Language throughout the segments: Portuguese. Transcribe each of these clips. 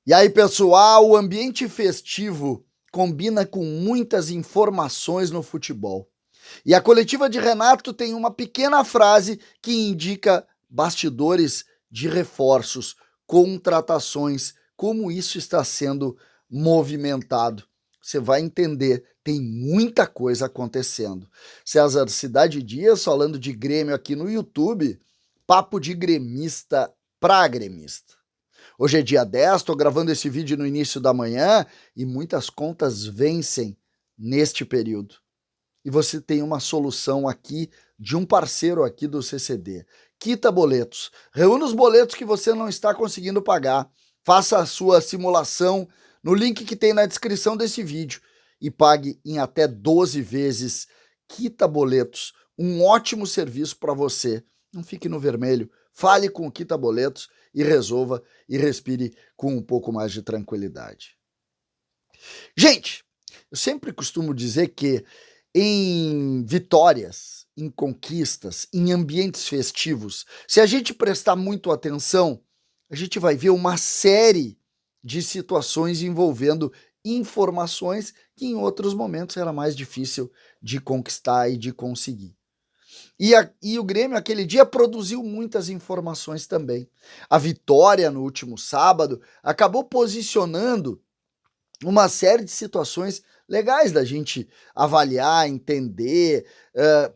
E aí, pessoal, o ambiente festivo combina com muitas informações no futebol. E a coletiva de Renato tem uma pequena frase que indica bastidores de reforços, contratações, como isso está sendo movimentado. Você vai entender, tem muita coisa acontecendo. César Cidade Dias falando de Grêmio aqui no YouTube, papo de gremista pra gremista. Hoje é dia 10, estou gravando esse vídeo no início da manhã e muitas contas vencem neste período. E você tem uma solução aqui de um parceiro aqui do CCD. Quita boletos. Reúna os boletos que você não está conseguindo pagar. Faça a sua simulação no link que tem na descrição desse vídeo e pague em até 12 vezes. Quita boletos. Um ótimo serviço para você. Não fique no vermelho. Fale com o Quita Boletos e resolva e respire com um pouco mais de tranquilidade. Gente, eu sempre costumo dizer que em vitórias, em conquistas, em ambientes festivos, se a gente prestar muito atenção, a gente vai ver uma série de situações envolvendo informações que em outros momentos era mais difícil de conquistar e de conseguir. E o Grêmio, aquele dia, produziu muitas informações também. A vitória no último sábado acabou posicionando uma série de situações legais da gente avaliar, entender,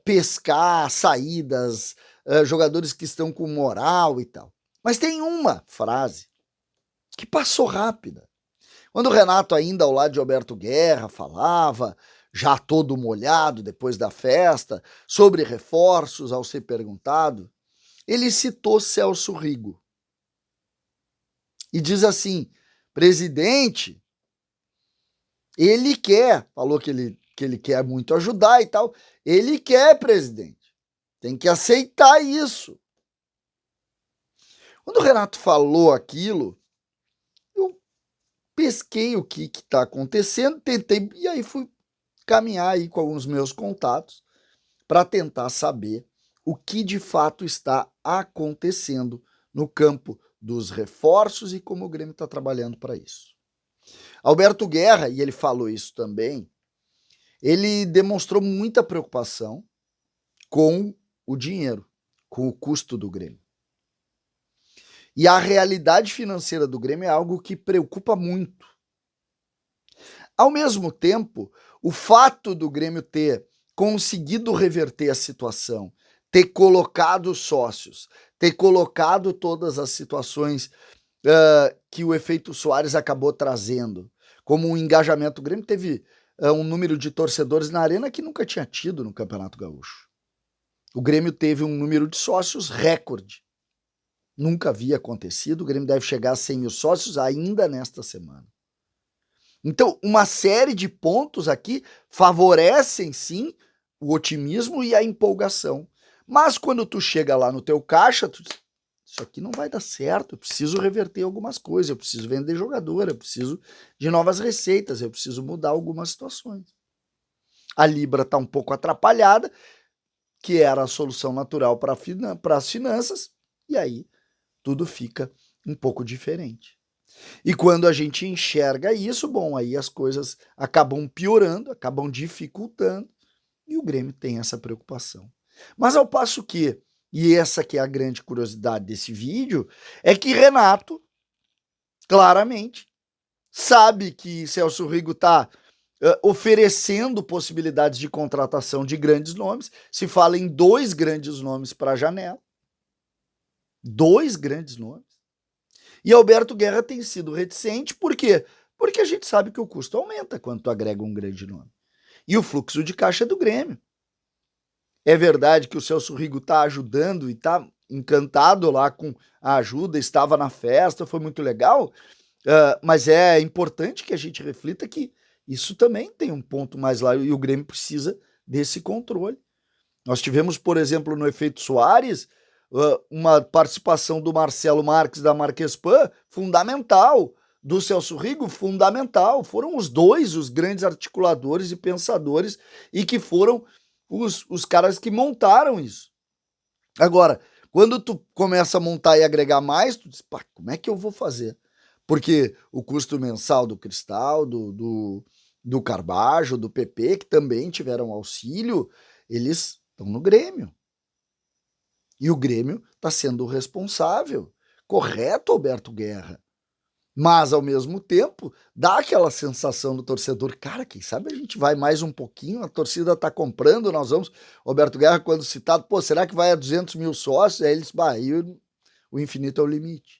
pescar saídas, jogadores que estão com moral e tal. Mas tem uma frase que passou rápida. Quando o Renato, ainda ao lado de Alberto Guerra, falava, já todo molhado depois da festa, sobre reforços ao ser perguntado, ele citou Celso Rigo. E diz assim, presidente, ele quer, falou que ele quer muito ajudar e tal, ele quer, presidente, tem que aceitar isso. Quando o Renato falou aquilo, eu pesquei o que está acontecendo, tentei, e aí fui caminhar aí com alguns meus contatos para tentar saber o que de fato está acontecendo no campo dos reforços e como o Grêmio está trabalhando para isso. Alberto Guerra, e ele falou isso também, ele demonstrou muita preocupação com o dinheiro, com o custo do Grêmio. E a realidade financeira do Grêmio é algo que preocupa muito. Ao mesmo tempo, o fato do Grêmio ter conseguido reverter a situação, ter colocado sócios, ter colocado todas as situações que o efeito Soares acabou trazendo, como um engajamento. O Grêmio teve um número de torcedores na arena que nunca tinha tido no Campeonato Gaúcho. O Grêmio teve um número de sócios recorde. Nunca havia acontecido. O Grêmio deve chegar a 100 mil sócios ainda nesta semana. Então, uma série de pontos aqui favorecem, sim, o otimismo e a empolgação. Mas quando tu chega lá no teu caixa, tu diz, isso aqui não vai dar certo, eu preciso reverter algumas coisas, eu preciso vender jogador, eu preciso de novas receitas, eu preciso mudar algumas situações. A Libra está um pouco atrapalhada, que era a solução natural para as finanças, e aí tudo fica um pouco diferente. E quando a gente enxerga isso, bom, aí as coisas acabam piorando, acabam dificultando, e o Grêmio tem essa preocupação. Mas ao passo que, e essa que é a grande curiosidade desse vídeo, é que Renato, claramente, sabe que Celso Rigo está oferecendo possibilidades de contratação de grandes nomes. Se fala em 2 grandes nomes para a janela. 2 grandes nomes. E Alberto Guerra tem sido reticente, por quê? Porque a gente sabe que o custo aumenta quando tu agrega um grande nome. E o fluxo de caixa é do Grêmio. É verdade que o Celso Rigo está ajudando e está encantado lá com a ajuda, estava na festa, foi muito legal, mas é importante que a gente reflita que isso também tem um ponto mais lá e o Grêmio precisa desse controle. Nós tivemos, por exemplo, no efeito Soares, uma participação do Marcelo Marques da Marquespan fundamental, do Celso Rigo fundamental. Foram os 2 os grandes articuladores e pensadores e que foram os caras que montaram isso. Agora, quando tu começa a montar e agregar mais, tu diz, pá, como é que eu vou fazer Porque o custo mensal do Cristal, do Carbajo, do PP, que também tiveram auxílio, eles estão no Grêmio. E o Grêmio está sendo o responsável. Correto, Alberto Guerra. Mas, ao mesmo tempo, dá aquela sensação do torcedor, cara, quem sabe a gente vai mais um pouquinho, a torcida tá comprando, nós vamos... Alberto Guerra, quando citado, pô, será que vai a 200 mil sócios? Aí eles, aí o infinito é o limite.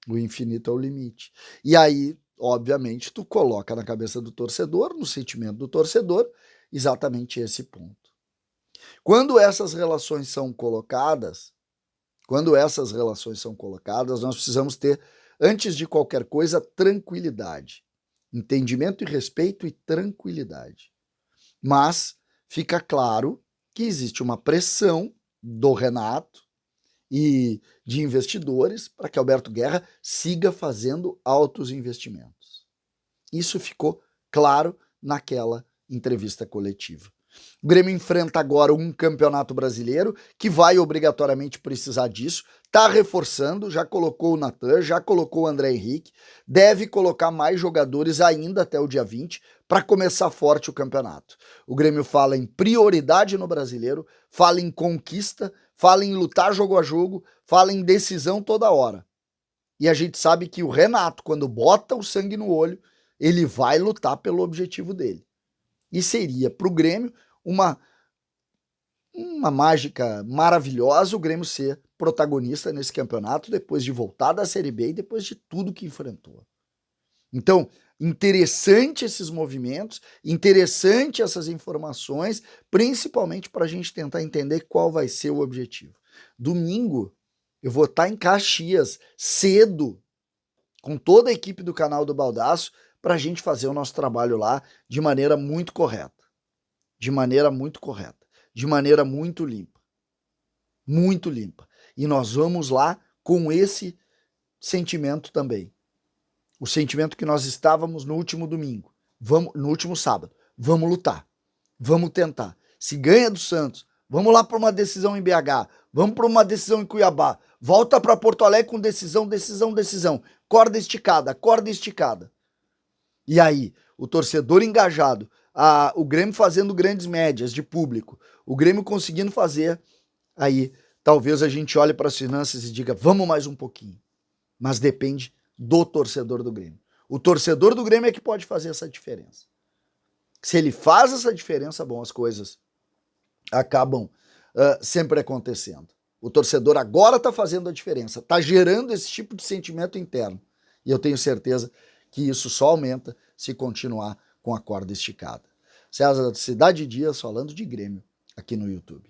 O infinito é o limite. E aí, obviamente, tu coloca na cabeça do torcedor, no sentimento do torcedor, exatamente esse ponto. Quando essas relações são colocadas, nós precisamos ter, antes de qualquer coisa, tranquilidade. Entendimento e respeito e tranquilidade. Mas fica claro que existe uma pressão do Renato e de investidores para que Alberto Guerra siga fazendo altos investimentos. Isso ficou claro naquela entrevista coletiva. O Grêmio enfrenta agora um campeonato brasileiro que vai obrigatoriamente precisar disso, está reforçando, já colocou o Natan, já colocou o André Henrique, deve colocar mais jogadores ainda até o dia 20 para começar forte o campeonato. O Grêmio fala em prioridade no brasileiro, fala em conquista, fala em lutar jogo a jogo, fala em decisão toda hora. E a gente sabe que o Renato, quando bota o sangue no olho, ele vai lutar pelo objetivo dele. E seria para o Grêmio uma mágica maravilhosa o Grêmio ser protagonista nesse campeonato depois de voltar da Série B e depois de tudo que enfrentou. Então, interessante esses movimentos, interessante essas informações, principalmente para a gente tentar entender qual vai ser o objetivo. Domingo, eu vou estar em Caxias cedo, com toda a equipe do canal do Baldaço, para a gente fazer o nosso trabalho lá de maneira muito correta. De maneira muito correta. De maneira muito limpa. Muito limpa. E nós vamos lá com esse sentimento também. O sentimento que nós estávamos no último domingo. No último sábado. Vamos lutar. Vamos tentar. Se ganha do Santos, vamos lá para uma decisão em BH. Vamos para uma decisão em Cuiabá. Volta para Porto Alegre com decisão. Corda esticada. E aí, o torcedor engajado, o Grêmio fazendo grandes médias de público, o Grêmio conseguindo fazer, aí talvez a gente olhe para as finanças e diga, vamos mais um pouquinho. Mas depende do torcedor do Grêmio. O torcedor do Grêmio é que pode fazer essa diferença. Se ele faz essa diferença, bom, as coisas acabam sempre acontecendo. O torcedor agora está fazendo a diferença, está gerando esse tipo de sentimento interno. E eu tenho certeza que isso só aumenta se continuar com a corda esticada. César Cidade Dias falando de Grêmio aqui no YouTube.